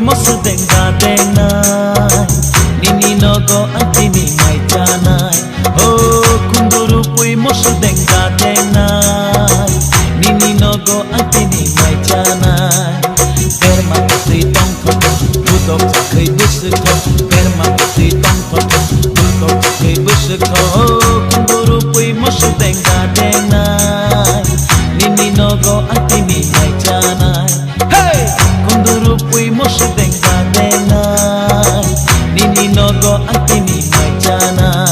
mosu denga dengai nini nogo antini mai janai oh kunduru pui mosu denga dengai nini nogo antini mai janai perma putri tong koto budok sakai buseko perma putri tong koto budok sakai buseko oh kunduru pui mosu denga dengai nini nogo antini mai janai hey kunduru pui mosu denga dengai nini nogo antini mai janai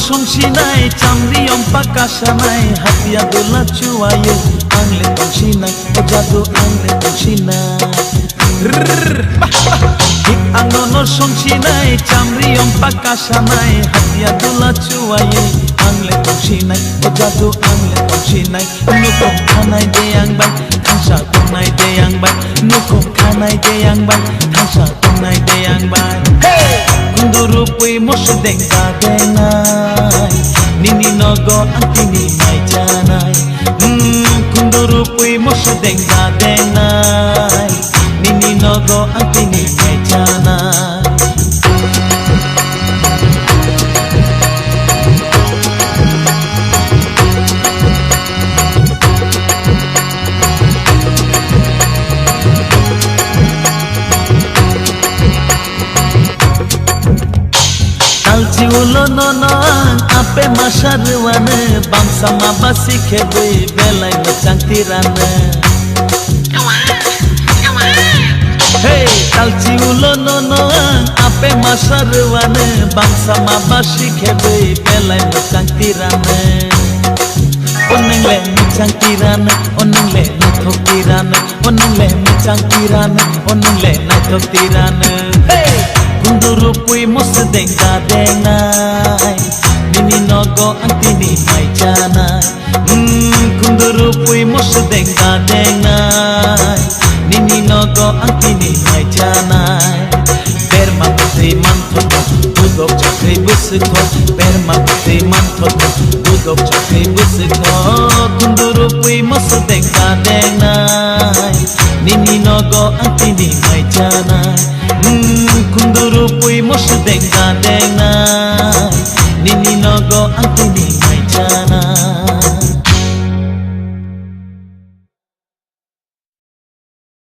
Songsinai chamri ompa kasanai hatia dola cuaye angle tongsinai ojado angle tongsinai hik angono songsinai chamri ompa kasanai hatia dola cuaye angle tongsinai ojado angle tongsinai nuko kanai deyang bai thangsa tongnai deyang bai nuko kanai deyang bai thangsa tongnai deyang bai hey kunduru pui mosu denga dengai nini nogo antini mai janai kunduru pui mosu denga dengai nini nogo antini mai janai Ulo nonang ape masarwane bangsa mabasi khebe belai macang tirane hey kalchi ulo nonang ape masarwane bangsa mabasi khebe belai macang tirane onengle macang tirane onengle nathok tirane onengle macang tirane onengle nathok tirane hey kunduru pui mosu denga dengai nini nogo antini mai janai kunduru pui mosu denga dengai nini nogo antini mai janai perma putri manthoto budok chakri buseko perma putri manthoto budok chakri buseko kunduru pui mosu denga dengai nini nogo antini mai janai kunduru pui mosu denga dengai nini nogo antini